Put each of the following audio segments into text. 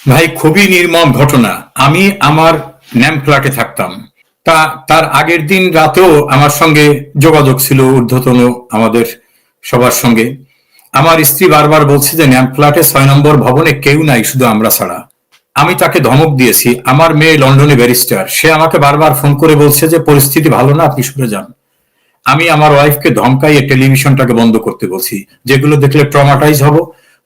ভাই, খুবই নির্মম ঘটনা। আমি আমার ন্যাম ফ্ল্যাটে থাকতাম। তার আগের দিন রাতেও আমার সঙ্গে যোগাযোগ ছিল ঊর্ধ্বতন আমাদের সবার সঙ্গে। আমার স্ত্রী বারবার বলছে যে ন্যাম ফ্ল্যাটে 6 নম্বর ভবনে কেউ নাই, শুধু আমরা ছাড়া। আমি তাকে ধমক দিয়েছি। আমার মেয়ে লন্ডনে ব্যারিস্টার, সে আমাকে বারবার ফোন করে বলছে যে পরিস্থিতি ভালো না, আপনি সরে যান। আমি আমার ওয়াইফকে ধমকাইয়ে টেলিভিশনটাকে বন্ধ করতে বলছি, যেগুলো দেখলে ট্রমাটাইজ হব।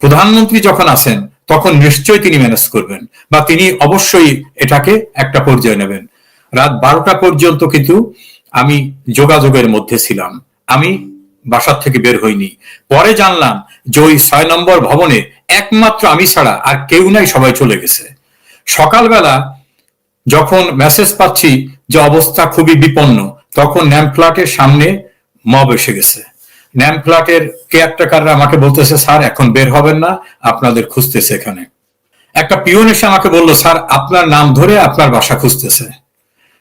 প্রধানমন্ত্রী যখন আছেন তখন নিশ্চয়ই তিনি ম্যানেজ করবেন, বা তিনি অবশ্যই এটাকে একটা পর্যায়ে নেবেন। রাত 12টা পর্যন্ত কিন্তু আমি যোগাযোগের মধ্যে ছিলাম। আমি বাসার থেকে বের হইনি। পরে জানলাম যে ওই 6 নম্বর ভবনে একমাত্র আমি ছাড়া আর কেউ নাই, সবাই চলে গেছে। সকালবেলা যখন মেসেজ পাচ্ছি যে অবস্থা খুবই বিপন্ন, তখন ন্যাম ফ্ল্যাটের সামনে মব এসে গেছে। ন্যাম ফ্ল্যাটের কেয়ারটেকাররা আমাকে বলতেছে, স্যার এখন বের হবেন না, আপনাদের খুঁজতেছে এখানে। একটা পিয়ন এসে আমাকে বলল, স্যার আপনার নাম ধরে আপনার বাসা খুঁজতেছে।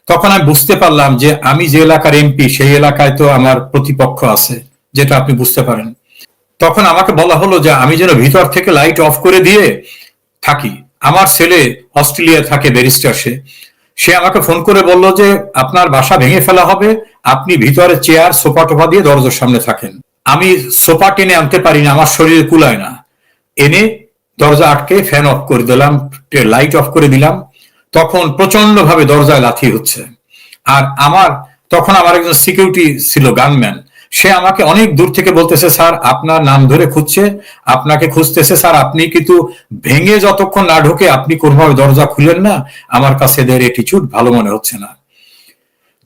তখন আমি বুঝতে পারলাম যে আমি যে এলাকার এমপি, সেই এলাকায় তো আমার প্রতিপক্ষ আছে, যেটা আপনি বুঝতে পারেন। তখন আমাকে বলা হলো যে আমি যেন ভিতর থেকে লাইট অফ করে দিয়ে থাকি। আমার ছেলে অস্ট্রেলিয়া থাকে, ব্যারিস্টার। সে সে আমাকে ফোন করে বলল যে আপনার বাসা ভেঙে ফেলা হবে, আপনি ভিতরে চেয়ার সোফা টোফা দিয়ে দরজার সামনে থাকেন। আমি সোফা টেনে আনতে পারি না, আমার শরীরে কুলায় না। এনে দরজা আটকে ফ্যান অফ করে দিলাম, লাইট অফ করে দিলাম। তখন প্রচন্ড ভাবে দরজায় লাথি হচ্ছে। আর তখন আমার একজন সিকিউরিটি ছিল, গানম্যান। সে আমাকে অনেক দূর থেকে বলতেছে, স্যার আপনার নাম ধরে খুঁজছে, আপনাকে খুঁজতেছে স্যার, আপনি কিন্তু ভেঙে যতক্ষণ না ঢোকে আপনি কোনোভাবে দরজা খুলেন না, আমার কাছে এদের অ্যাটিটিউড ভালো মনে হচ্ছে না।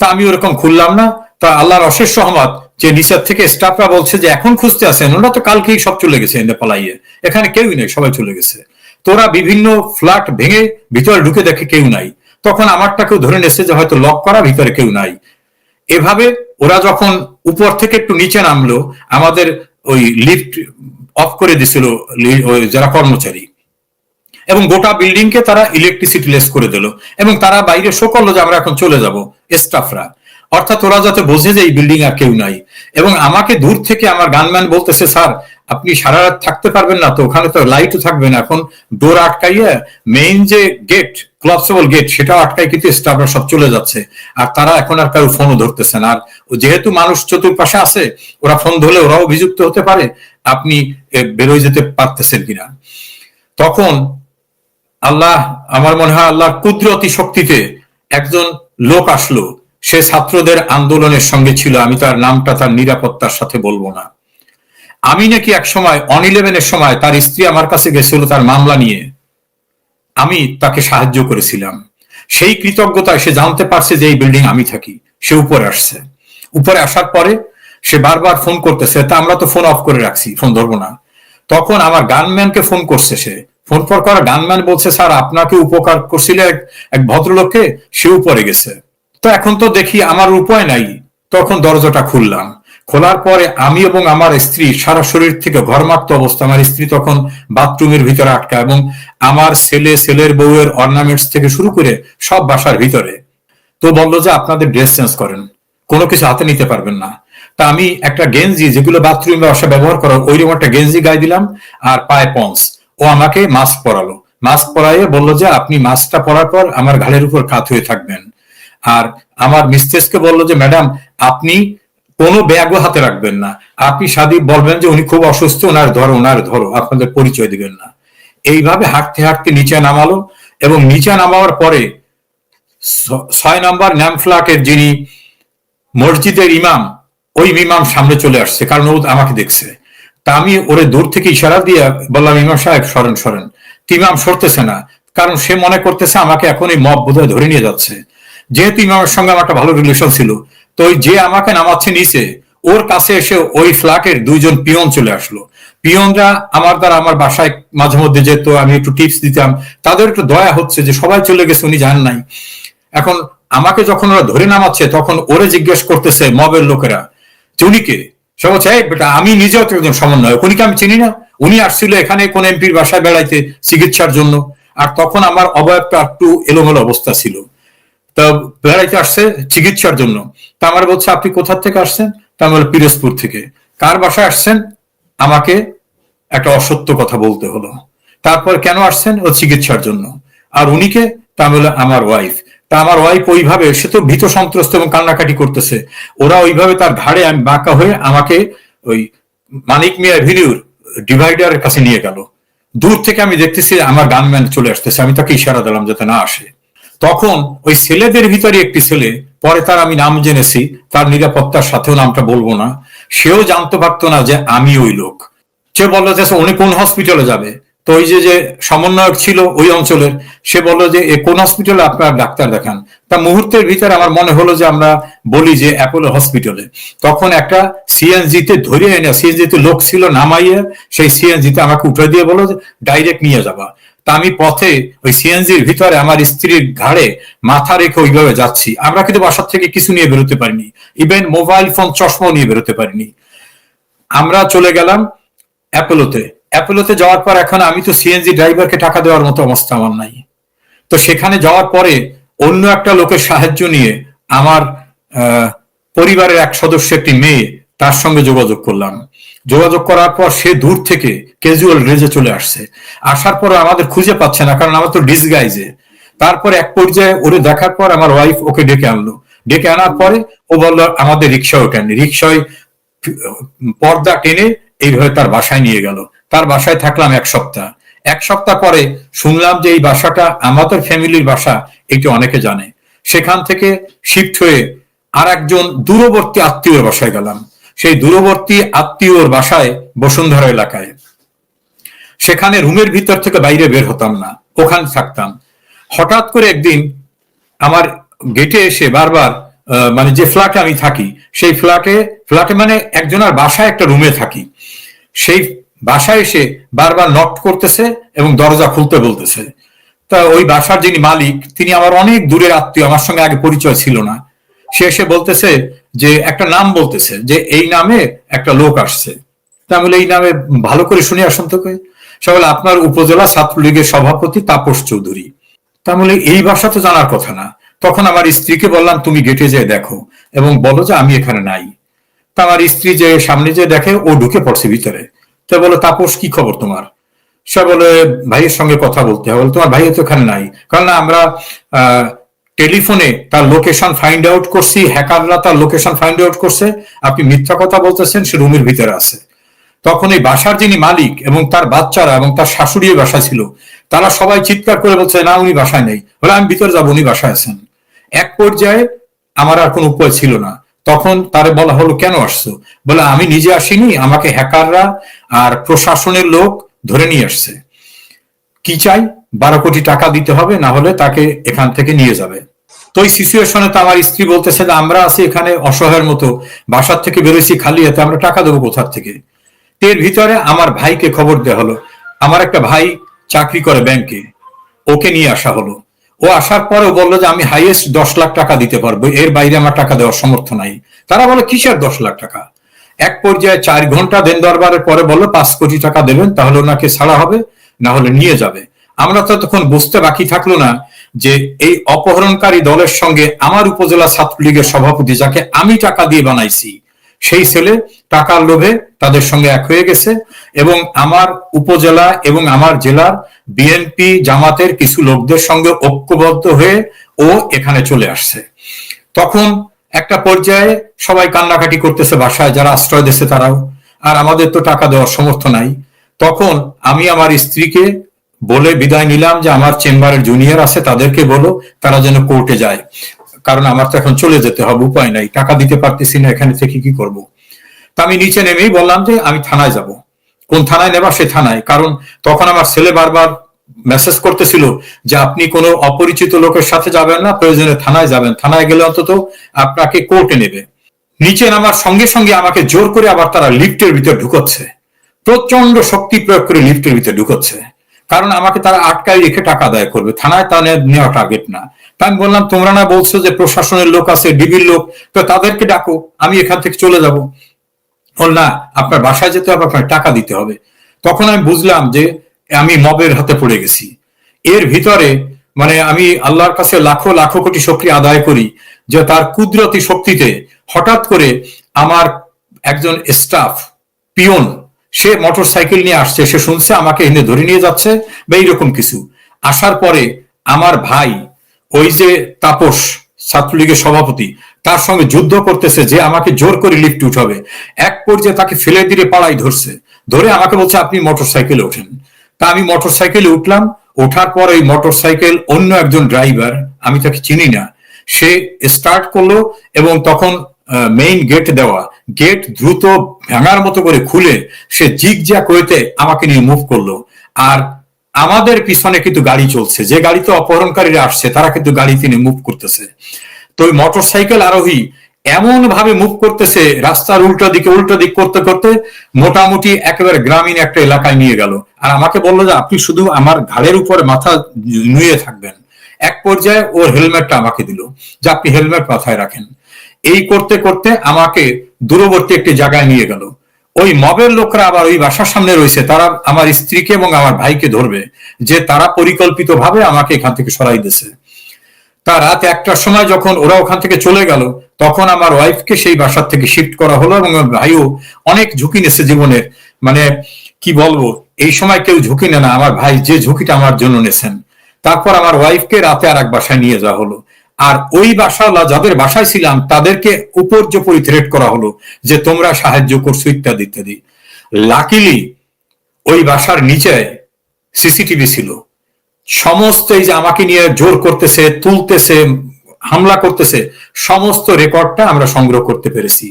তা আমি ওরকম খুললাম না। তা আল্লাহর অশেষ রহমত যে নিচের থেকে স্টাফরা বলছে যে এখন খুঁজতে আছেন, ওরা তো কালকেই সব চলে গেছে এনে পালাইয়ে, এখানে কেউই নেই, সবাই চলে গেছে। তোরা বিভিন্ন ফ্ল্যাট ভেঙে ভিতরে ঢুকে দেখে কেউ নাই। তখন আমারটাকেও ধরে নেছে যে হয়তো লক করা, ভিতরে কেউ নাই। এভাবে ওরা যখন উপর থেকে একটু নিচে নামলো, আমাদের ওই লিফট অফ করে দিছিল যারা কর্মচারী, এবং গোটা বিল্ডিং কে তারা ইলেকট্রিসিটি লেস করে দিল, এবং তারা বাইরে শো করলো যে আমরা এখন চলে যাব, স্টাফরা। অর্থাৎ ওরা যাতে বোঝে যে এই বিল্ডিং আর কেউ নাই। এবং আমাকে দূর থেকে আমার গানম্যান বলতেছে, স্যার আপনি সারা রাত থাকতে পারবেন না তো, ওখানে তো লাইটও থাকবে না, এখন ডোর আটকাইয়া মেইন যে গেট, ক্লপসেবল গেট, সেটাও আটকাই, কিন্তু স্টাফরা সব চলে যাচ্ছে। আর তারা এখন আর কারো ফোনও ধরতেছে না। আর যেহেতু মানুষ চতুর্পাশে আছে, ওরা ফোন ধরলে ওরাও অভিযুক্ত হতে পারে, আপনি বেরোয় যেতে পারতেছেন কিনা। তখন আল্লাহ, আমার মনে হয় আল্লাহর কুদরতি শক্তিতে একজন লোক আসলো। সে ছাত্রদের আন্দোলনের সঙ্গে ছিল, আমি তার নামটা তার নিরাপত্তার সাথে বলবো না। আমি নাকি এক সময় অন-11-এর সময় তার স্ত্রী আমার কাছে গেছিল তার মামলা নিয়ে, আমি তাকে সাহায্য করেছিলাম। সেই কৃতজ্ঞতায় সে জানতে পারছে যে এই বিল্ডিং আমি থাকি, সে উপরে আসছে। উপরে আসার পরে সে বারবার ফোন করতেছে, তা আমরা তো ফোন অফ করে রাখছি, ফোন ধরবো না। তখন আমার গানম্যানকে ফোন করছে, সে ফোন করা গানম্যান বলছে, স্যার আপনাকে উপকার করছিল এক ভদ্রলোককে, সে উপরে গেছে। তো এখন তো দেখি আমার উপায় নাই। তখন দরজাটা খুললাম। খোলার পরে আমি এবং আমার স্ত্রী সারা শরীর থেকে ঘরমাক্ত অবস্থা, আমার স্ত্রী তখন বাথরুমের ভিতরে আটকা, এবং আমার ছেলের বউয়ের অর্নামেন্টস থেকে শুরু করে সব বাসার ভিতরে। তো বললো যে আপনাদের ড্রেস চেঞ্জ করেন, কোনো কিছু হাতে নিতে পারবেন না। তা আমি একটা গেঞ্জি, যেগুলো বাথরুমে বাসা ব্যবহার করা, ওইরকম একটা গেঞ্জি গায়ে দিলাম, আর পায়ে পন্স। ও আমাকে মাস্ক পরালো। মাস্ক পরাইয়ে বললো যে আপনি মাস্কটা পরার পর আমার ঘাড়ের উপর কাত হয়ে থাকবেন। আর আমার মিস্ট্রেসকে বললো যে ম্যাডাম আপনি কোনো ব্যাগও হাতে রাখবেন না, আপনি সাদি বলবেন যে উনি খুব অসুস্থ, ওনার ধরো, আপনাদের পরিচয় দিবেন না। এইভাবে হাঁটতে হাঁটতে নিচে নামালো, এবং নিচে নামাবার পরে 6 নম্বর ন্যাম ফ্ল্যাটের যিনি মসজিদের ইমাম, ওই ইমাম সামনে চলে আসছে, কারণ ও আমাকে দেখছে। তা আমি ওরে দূর থেকে ইশারা দিয়ে বললাম, ইমাম সাহেব সরেন সরেন। ইমাম সরতেছে না, কারণ সে মনে করতেছে আমাকে এখন এই মব বোধহয় ধরে নিয়ে যাচ্ছে। যেহেতু ইমামের সঙ্গে আমার একটা ভালো রিলেশন ছিল, তো ওই যে আমাকে নামাচ্ছে নিচে, ওর কাছে এসে ওই ফ্ল্যাটের 2জন পিয়ন চলে আসলো। পিয়নরা আমার দ্বারা আমার বাসায় মাঝে মধ্যে যেত, আমি একটু টিপস দিতাম। তাদের একটু দয়া হচ্ছে যে সবাই চলে গেছে, উনি জান নাই। এখন আমাকে যখন ওরা ধরে নামাচ্ছে, তখন ওরে জিজ্ঞেস করতেছে মবের লোকেরা যে উনি কে। সে বলছে, এই বেটা আমি নিজেও তো একজন সমন্বয়ক, উনিকে আমি চিনি না, উনি আসছিল এখানে কোন এমপির বাসায় বেড়াইতে চিকিৎসার জন্য। আর তখন আমার অবয়বটা একটু এলোমেলো অবস্থা ছিল, তা বেড়াইতে আসছে চিকিৎসার জন্য। তা আমার বলছে, আপনি কোথা থেকে আসছেন? তা আমি বললাম, পিরোজপুর থেকে। কার বাসায় আসছেন? আমাকে একটা অসত্য কথা বলতে হলো। তারপর কেন আসছেন? ও চিকিৎসার জন্য। আর উনিকে? তা হলো আমার ওয়াইফ। তা আমার ওয়াইফ ওইভাবে, সে তো ভীত সন্ত্রস্ত এবং কান্নাকাটি করতেছে, ওরা ওইভাবে তার ঘাড়ে আমি বাঁকা হয়ে আমাকে ওই মানিক মিয়া এভিনিউর ডিভাইডারের কাছে নিয়ে গেল। দূর থেকে আমি দেখতেছি আমার গানম্যান চলে আসতেছে, আমি তাকে ইশারা দিলাম যাতে না আসে। তখন ওই ছেলেদের ভিতরে একটি ছেলে, পরে তার আমি নাম জেনেছি, তার নিরাপত্তার সাথেও নামটা বলবো না, সেও জানতে পারতো না যে আমি ওই লোক। সে বললো যে উনি কোন হসপিটালে যাবে। তো ওই যে সমন্বয়ক ছিল ওই অঞ্চলের, সে বললো যে কোন হসপিটালে আপনার ডাক্তার দেখান। তা মুহূর্তের ভিতরে আমার মনে হলো যে আমরা বলি যে অ্যাপোলো হসপিটালে। তখন একটা সিএনজিতে ধরে এনে, সিএনজিতে লোক ছিল, নামাইয়ে সেই সিএনজিতে আমাকে উঠে দিয়ে বলো যে ডাইরেক্ট নিয়ে যাবা। তা আমি পথে ওই সিএনজির ভিতরে আমার স্ত্রীর ঘাড়ে মাথা রেখে ওইভাবে যাচ্ছি। আমরা কিন্তু বাসার থেকে কিছু নিয়ে বেরোতে পারিনি, ইভেন মোবাইল ফোন চশমাও নিয়ে বেরোতে পারিনি। আমরা চলে গেলাম অ্যাপোলোতে। অ্যাপোলোতে যাওয়ার পর এখন আমি তো সিএনজি ড্রাইভারকে টাকা দেওয়ার মতো অবস্থা আমার নাই। তো সেখানে যাওয়ার পরে অন্য একটা লোকের সাহায্য নিয়ে আমার পরিবারের এক সদস্য, একটি মেয়ে, তার সঙ্গে যোগাযোগ করলাম। যোগাযোগ করার পর সে দূর থেকে ক্যাজুয়াল ড্রেসে চলে আসছে। আসার পর আমাদের খুঁজে পাচ্ছে না, কারণ আমার তো ডিসগাইজে। তারপর এক পর্যায়ে ওরে দেখার পর আমার ওয়াইফ ওকে ডেকে আনলো। ডেকে আনার পরে ও বললো আমাদের রিক্সা ওঠেনি, রিক্সায় পর্দা টেনে এইভাবে তার বাসায় নিয়ে গেল। তার বাসায় থাকলাম 1 সপ্তাহ। 1 সপ্তাহ পরে শুনলাম যে এই বাসাটা আমাদের ফ্যামিলির বাসা, এটি অনেকে জানে। সেখান থেকে শিফট হয়ে আর একজন দূরবর্তী আত্মীয়র বাসায় গেলাম। সেই দূরবর্তী আত্মীয়র বাসায় বসুন্ধরা এলাকায়, সেখানে রুমের ভিতর থেকে বাইরে বের হতাম না, ওখানে থাকতাম। হঠাৎ করে একদিন আমার গেটে এসে বারবার, মানে যে ফ্ল্যাটে আমি থাকি সেই ফ্ল্যাটে মানে একজনের বাসায় একটা রুমে থাকি, সেই বাসায় এসে বারবার নক করতেছে এবং দরজা খুলতে বলতেছে। তা ওই বাসার যিনি মালিক, তিনি আমার অনেক দূরের আত্মীয়, আমার সঙ্গে আগে পরিচয় ছিল না। সে এসে বলতেছে যে একটা নাম বলতেছে যে এই নামে একটা লোক আসছে। তা বলে এই নামে ভালো করে শুনে আসুন তো। সে বলে আপনার উপজেলা ছাত্রলীগের সভাপতি তাপস চৌধুরী। তা বলে এই ভাষা তো জানার কথা না। তখন আমার স্ত্রীকে বললাম তুমি গেটে যেয়ে দেখো এবং বলো যে আমি এখানে নাই। তা আমার স্ত্রী যে সামনে যে দেখে, ও ঢুকে পড়ছে ভিতরে। তা বলো তাপস কি খবর তোমার? সে বলে ভাইয়ের সঙ্গে কথা বলতে হবে। তোমার ভাই তো এখানে নাই, কারণ আমরা টেলিফোনে তার লোকেশন ফাইন্ড আউট করছি, হ্যাকাররা তার লোকেশন ফাইন্ড আউট করছে, আপনি মিথ্যা কথা বলতেছেন, সে রুমের ভিতরে আছে। তখন এই বাসার যিনি মালিক এবং তার বাচ্চারা এবং তার শাশুড়ি বাসা ছিল, তারা সবাই চিৎকার করে বলছে না উনি বাসায় নেই। বলে আমি ভিতরে যাবো, উনি বাসায় আছেন। এক পর্যায়ে আমার আর কোনো উপায় ছিল না, তখন তারে বলা হলো কেন আসছো? বলে আমি নিজে আসিনি, আমাকে হ্যাকাররা আর প্রশাসনের লোক ধরে নিয়ে আসছে। কি চাই? 12 কোটি টাকা দিতে হবে, না হলে তাকে এখান থেকে নিয়ে যাবে। তো এই সিচুয়েশনে তো আমার স্ত্রী বলতেছে যে আমরা আছি এখানে অসহায়ের মতো, বাসার থেকে বেরোছি খালি হাতে, আমরা টাকা দেবো কোথার থেকে? এর ভিতরে আমার ভাইকে খবর দেওয়া হলো। আমার একটা ভাই চাকরি করে ব্যাংকে, ওকে নিয়ে আসা হলো। ও আসার পরেও বললো যে আমি হাইয়েস্ট 10 লাখ টাকা দিতে পারবো, এর বাইরে আমার টাকা দেওয়ার সমর্থ নাই। তারা বলে কিসের 10 লাখ টাকা? এক পর্যায়ে 4 ঘন্টা দেন দরবারের পরে বললো 5 কোটি টাকা দেবেন, তাহলে ওনাকে ছাড়া হবে, না হলে নিয়ে যাবে। আমরা তো তখন বুঝতে বাকি থাকলো না যে এই অপহরণকারী দলের সঙ্গে আমার উপজেলা ছাত্রলীগের সভাপতি, যাকে আমি টাকা দিয়ে বানাইছি, সেই ছেলে টাকার লোভে তাদের সঙ্গে এক হয়ে গেছে এবং আমার উপজেলা এবং আমার জেলার বিএনপি জামাতের কিছু লোকদের সঙ্গে ঐক্যবদ্ধ হয়ে ও এখানে চলে আসছে। তখন একটা পর্যায়ে সবাই কান্নাকাটি করতেছে বাসায়, যারা আশ্রয় দিচ্ছে তারাও, আর আমাদের তো টাকা দেওয়ার সমর্থ নাই। তখন আমি আমার স্ত্রীকে বলে বিদায় নিলাম যে আমার চেম্বারের জুনিয়র আছে, তাদেরকে বলো তারা যেন কোর্টে যায়, কারণ আমার তো এখন চলে যেতে হবে, উপায় নাই, টাকা দিতে পারতেছি না, এখানে থেকে কি করব। তা আমি নিচে নেমেই বললাম যে আমি থানায় যাব। কোন থানায় নেবা? সে থানায়। কারণ তখন আমার ছেলে বারবার মেসেজ করতেছিল যে আপনি কোনো অপরিচিত লোকের সাথে যাবেন না, প্রয়োজনে থানায় যাবেন, থানায় গেলে অন্তত আপনাকে কোর্টে নেবে। নিচে নামার সঙ্গে সঙ্গে আমাকে জোর করে আবার তারা লিফটের ভিতর ঢুকোচ্ছে, প্রচন্ড শক্তি প্রয়োগ করে লিফটের ভিতর ঢুকোচ্ছে, কারণ আমাকে তারা আটকায় রেখে টাকা আদায় করবে, থানায় তা নেওয়া টার্গেট না। তা আমি বললাম তোমরা না বলছো যে প্রশাসনের লোক আছে, ডিবির লোক, তো তাদেরকে ডাকো, আমি এখান থেকে চলে যাব। বল না, আপনার বাসায় যেতে হবে, আপনার টাকা দিতে হবে। তখন আমি বুঝলাম যে আমি মবের হাতে পড়ে গেছি। এর ভিতরে মানে আমি আল্লাহর কাছে লাখো লাখো কোটি শুকরিয়া আদায় করি যে তার কুদরতি শক্তিতে হঠাৎ করে আমার একজন স্টাফ পিয়ন, সে মোটর সাইকেল নিয়ে আসছে, সে শুনছে আমাকে এনে ধরে নিয়ে যাচ্ছে বা এইরকম কিছু। আসার পরে আমার ভাই, ওই যে তাপস ছাত্রলীগের সভাপতি, তার সঙ্গে যুদ্ধ করতেছে যে আমাকে জোর করে লিফটে উঠাবে। এক পর্যায়ে তাকে ফেলে দিয়ে পাড়ায় ধরছে, ধরে আমাকে বলছে আপনি মোটর সাইকেলে ওঠেন। তা আমি মোটর সাইকেলে উঠলাম। ওঠার পর ওই মোটর সাইকেল অন্য একজন ড্রাইভার, আমি তাকে চিনি না, সে স্টার্ট করলো এবং তখন মেইন গেট দেওয়া, গেট দ্রুত ভাঙার মতো করে খুলে সে জিগজ্যাগ হইতে আমাকে নিয়ে মুভ করলো। আর আমাদের পিছনে কিন্তু গাড়ি চলছে, যে গাড়িতে অপহরণকারীরা আসছে তারা কিন্তু গাড়িতে নিয়ে মুভ করতেছে। তো ওই মোটর সাইকেল আরোহী এমন ভাবে মুভ করতেছে, রাস্তার উল্টা দিক করতে করতে মোটামুটি একেবারে গ্রামীণ একটা এলাকায় নিয়ে গেল। আর আমাকে বললো যে আপনি শুধু আমার ঘাড়ের উপরে মাথা নুয়ে থাকবেন। এক পর্যায়ে ওর হেলমেটটা আমাকে দিল যে আপনি হেলমেট মাথায় রাখেন। এই করতে করতে আমাকে দূরবর্তী একটি জায়গায় নিয়ে গেল। ওই মবের লোকরা আবার ওই বাসার সামনে রয়েছে, তারা আমার স্ত্রীকে এবং আমার ভাইকে ধরবে, যে তারা পরিকল্পিত ভাবে আমাকে এখান থেকে সরাই দিয়েছে। তা রাত 1টার সময় যখন ওরা ওখান থেকে চলে গেল, তখন আমার ওয়াইফকে সেই বাসার থেকে শিফট করা হলো এবং আমার ভাইও অনেক ঝুঁকি নিয়েছে জীবনের। মানে কি বলবো, এই সময় কেউ ঝুঁকি নেয় না, আমার ভাই যে ঝুঁকিটা আমার জন্য নিয়েছেন। তারপর আমার ওয়াইফকে রাতে আর এক বাসায় নিয়ে যাওয়া হলো। আর ওই বাসাওয়ালা যাদের বাসায় ছিলাম তাদেরকে উপর্যুপরি থ্রেট করা হলো যে তোমরা সাহায্য করছো ইত্যাদি ইত্যাদি। লাকিলি ওই বাসার নিচে সিসিটিভি ছিল। সমস্ত এই যে আমাকে নিয়ে জোর করতেছে, তুলতেছে, হামলা করতেছে, সমস্ত রেকর্ডটা আমরা সংগ্রহ করতে পেরেছি।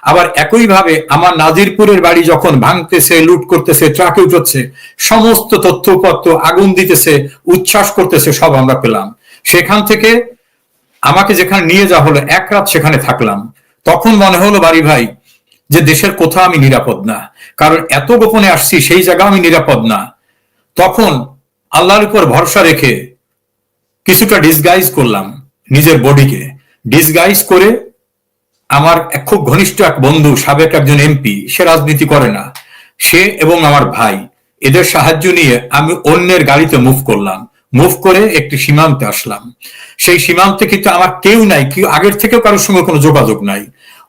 আবার একইভাবে আমার নাজিরপুরের বাড়ি যখন ভাঙতেছে, লুট করতেছে, ট্রাকে উঠছে, সমস্ত তথ্যপত্র, আগুন দিতেছে, উচ্ছ্বাস করতেছে, সব আমরা পেলাম। সেখান থেকে আমাকে যেখানে নিয়ে যাওয়া হলো, এক রাত সেখানে থাকলাম। তখন মনে হলো বাড়ি ভাই যে দেশের কোথাও আমি নিরাপদ না, কারণ এত গোপনে আসছি, সেই জায়গা আমি নিরাপদ না। তখন আল্লাহর উপর ভরসা রেখে কিছুটা ডিসগাইজ করলাম, নিজের বডিকে ডিসগাইজ করে। আমার খুব ঘনিষ্ঠ এক বন্ধু, সাবেক একজন এমপি, সে রাজনীতি করে না, সে এবং আমার ভাই, এদের সাহায্য নিয়ে আমি অন্যের গাড়িতে মুভ করলাম। মুভ করে একটি সীমান্তে আসলাম। সেই সীমান্তে কিন্তু আমার কেউ নাই, কেউ আগের থেকেও কারোর সঙ্গে কোনো যোগাযোগ নাই।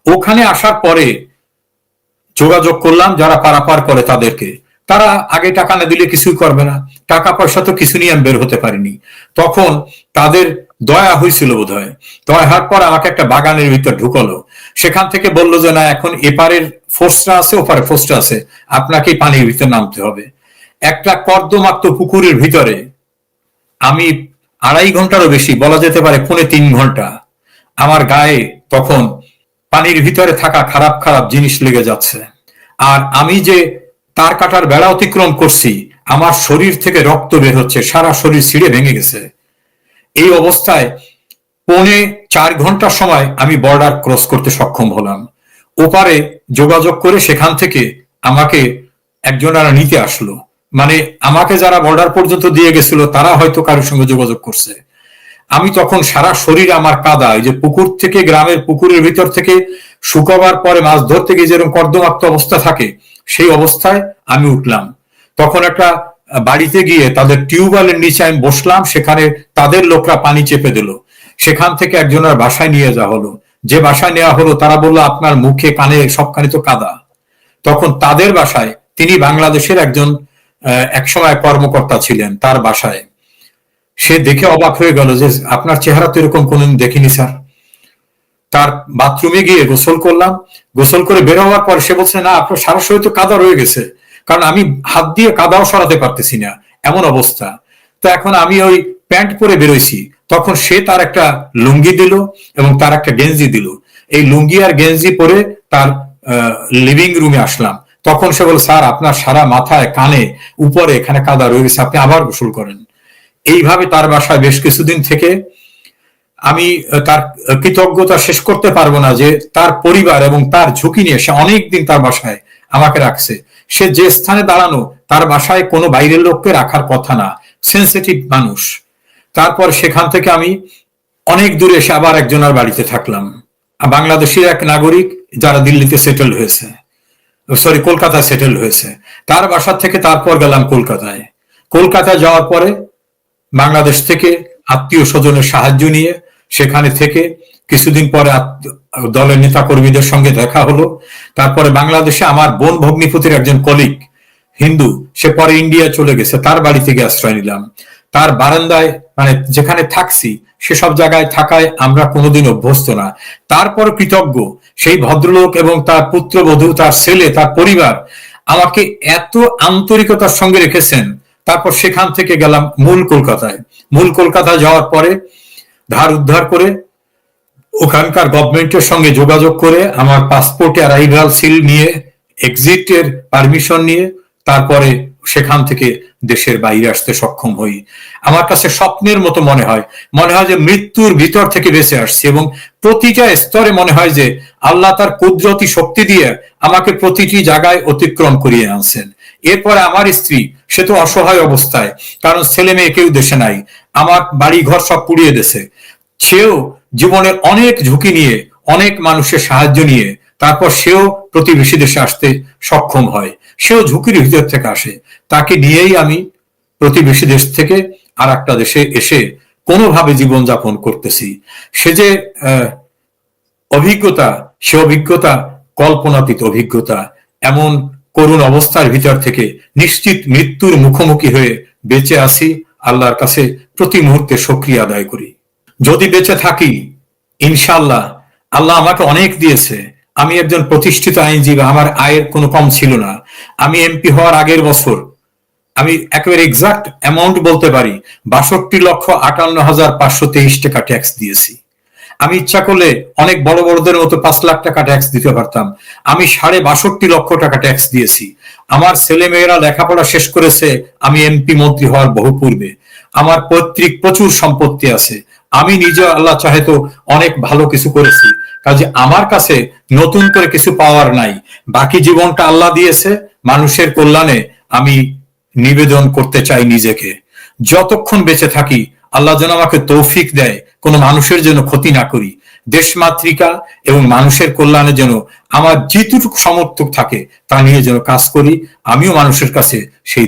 ওখানে আসার পরে যোগাযোগ করলাম যারা পারাপার করে তাদেরকে। তারা আগে টাকা না দিলে কিছুই করবে না, টাকা পয়সা তো কিছু নিয়ে আমি বের হতে পারিনি। তখন তাদের দয়া হয়েছিল বোধ হয়, দয়া হওয়ার পর আমাকে একটা বাগানের ভিতর ঢুকলো। সেখান থেকে বললো যে না, এখন এপারের ফোর্সটা আছে, ওপারে ফোর্সটা আছে, আপনাকে পানির ভিতরে নামতে হবে। একটা কর্দমাক্ত পুকুরের ভিতরে আমি 2.5 ঘন্টারও বেশি, বলা যেতে পারে 2.5 ঘন্টা, আমার গায়ে তখন পানির ভিতরে থাকা খারাপ খারাপ জিনিস লেগে যাচ্ছে। আর আমি যে তার কাটার বেড়া অতিক্রম করছি, আমার শরীর থেকে রক্ত বের হচ্ছে, সারা শরীর ছিঁড়ে ভেঙে গেছে। এই অবস্থায় 3.25 ঘন্টার সময় আমি বর্ডার ক্রস করতে সক্ষম হলাম। ওপারে যোগাযোগ করে সেখান থেকে আমাকে একজনেরা নিতে আসলো। মানে আমাকে যারা বর্ডার পর্যন্ত দিয়ে গেছিল তারা হয়তো কারোর সঙ্গে যোগাযোগ করছে। আমি তখন সারা শরীর আমার কাদা, এই যে পুকুর থেকে, গ্রামের পুকুরের ভিতর থেকে শুকাবার পরে মাছ ধরতে গিয়ে যেরকম কর্দমাক্ত অবস্থা থাকে, সেই অবস্থায় আমি উঠলাম। তখন একটা বাড়িতে গিয়ে তাদের টিউবওয়েলের নিচে আমি বসলাম, সেখানে তাদের লোকরা পানি চেপে দিল। সেখান থেকে একজনের বাসায় নিয়ে যাওয়া হলো। যে বাসায় নেওয়া হলো তারা বললো আপনার মুখে কানে সবখানে তো কাদা। তখন তাদের বাসায়, তিনি বাংলাদেশের একজন একসময় কর্মকর্তা ছিলেন, তার বাসায় সে দেখে অবাক হয়ে গেল যে আপনার চেহারা তো এরকম কোনদিন দেখিনি স্যার। তার বাথরুমে গিয়ে গোসল করলাম। গোসল করে বের হওয়ার পর সে বলছে না, আপনার সারা শরীর তো কাদা রয়ে গেছে, কারণ আমি হাত দিয়ে কাদাও সরাতে পারতেছি না, এমন অবস্থা। তো এখন আমি ওই প্যান্ট পরে বেরোইছি, তখন সে তার একটা লুঙ্গি দিল এবং তার একটা গেঞ্জি দিল। এই লুঙ্গি আর গেঞ্জি পরে তার লিভিং রুমে আসলাম। তখন সে বল স্যার আপনার সারা মাথায়, কানে, উপরে এখানে কাদা রয়ে গেছে, আপনি আবার গোসল করেন। এইভাবে তার বাসায় বেশ কিছুদিন থেকে আমি তার কৃতজ্ঞতা শেষ করতে পারবো না, যে তার পরিবার এবং তার ঝুঁকি নিয়ে সে অনেকদিন তার বাসায় আমাকে রাখছে। সে যে স্থানে দাঁড়ানো, তার বাসায় কোনো বাইরের লোককে রাখার কথা না, সেন্সিটিভ মানুষ। তারপর সেখান থেকে আমি অনেক দূরে এসে আবার একজনের বাড়িতে থাকলাম, বাংলাদেশের এক নাগরিক যারা দিল্লিতে সেটেল হয়েছে, সরি কলকাতায় সেটেল হয়েছে। তার বাসা থেকে তারপর গেলাম কলকাতায়। কলকাতায় যাওয়ার পরে বাংলাদেশ থেকে আত্মীয় স্বজনের সাহায্য নিয়ে সেখানে থেকে কিছুদিন পরে দলের নেতা কর্মীদের সঙ্গে দেখা হলো। তারপরে বাংলাদেশে আমার বোন ভগ্নিপতির একজন কলিগ হিন্দু, সে পরে ইন্ডিয়া চলে গেছে, তার বাড়ি থেকে আশ্রয় নিলাম। তার বারান্দায় মানে যেখানে থাকছি সেসব জায়গায় থাকায় আমরা কোনোদিন অভ্যস্ত না। তারপর কৃতজ্ঞ সেই ভদ্রলোক এবং তার পুত্রবধূ, তার ছেলে, তার পরিবার আমাকে এত আন্তরিকতার সঙ্গে রেখেছেন। তারপর সেখান থেকে গেলাম মূল কলকাতায়। মূল কলকাতায় যাওয়ার পরে ধার উদ্ধার করে ওখানকার গভর্নমেন্টের সঙ্গে যোগাযোগ করে আমার পাসপোর্টে অ্যারাইভাল সিল নিয়ে, এক্সিটের পারমিশন নিয়ে তারপরে সেখান থেকে দেশের বাইরে আসতে সক্ষম হই। আমার কাছে স্বপ্নের মতো মনে হয় যে মৃত্যুর ভিতর থেকে বেঁচে আসছি, এবং প্রতিটা স্তরে মনে হয় যে আল্লাহ তার কুদরতি শক্তি দিয়ে আমাকে প্রতিটি জায়গায় অতিক্রম করিয়ে আনছেন। এরপরে আমার স্ত্রী, সে তো অসহায় অবস্থায়, কারণ ছেলে মেয়ে কেউ দেশে নাই, আমার বাড়ি ঘর সব পুড়িয়ে দিয়েছে। সেও জীবনের অনেক ঝুঁকি নিয়ে, অনেক মানুষের সাহায্য নিয়ে তারপর সেও প্রতিবেশী দেশে আসতে সক্ষম হয়। সেও ঝুঁকির ভিতর থেকে আসে। তাকে নিয়েই আমি প্রতিবেশী দেশ থেকে আর একটা দেশে এসে কোনোভাবে জীবনযাপন করতেছি। সে যে অভিজ্ঞতা, সে অভিজ্ঞতা কল্পনাতীত অভিজ্ঞতা। এমন করুণ অবস্থার ভিতর থেকে নিশ্চিত মৃত্যুর মুখোমুখি হয়ে বেঁচে আছি, আল্লাহর কাছে প্রতি মুহূর্তে শুকরিয়া আদায় করি। যদি বেঁচে থাকি, ইনশাআল্লাহ আল্লাহ আমাকে অনেক দিয়েছে। আমি একজন প্রতিষ্ঠিত আইনজীবী, আমার আয়ের কোনো কম ছিল না। আমি এমপি হওয়ার আগের বছর আমি একেবারে এক্সাক্ট অ্যামাউন্ট বলতে পারি, 62,58,523 টাকা ট্যাক্স দিয়েছি। আমি ইচ্ছা করলে অনেক বড় বড়দের মতো 5 লাখ টাকা ট্যাক্স দিতে পারতাম। আমি 62.5 লক্ষ টাকা ট্যাক্স দিয়েছি। আমার ছেলে মেয়েরা লেখাপড়া শেষ করেছে আমি এমপি মন্ত্রী হওয়ার বহু পূর্বে। আমার পৈতৃক প্রচুর সম্পত্তি আছে। আমি নিজে আল্লাহ চাহে তো অনেক ভালো কিছু করেছি। কাজে আমার কাছে নতুন করে কিছু পাওয়ার নাই। বাকি জীবনটা আল্লাহ দিয়েছে, মানুষের কল্যাণে আমি নিবেদন করতে চাই নিজেকে। যতক্ষণ বেঁচে থাকি আল্লাহ যেন আমাকে তৌফিক দেয় কোনো মানুষের যেন ক্ষতি না করি, দেশমাতৃকা এবং মানুষের কল্যাণে যেন আমার যেটুকু সমর্থক থাকে তা নিয়ে যেন কাজ করি। আমিও মানুষের কাছে সেই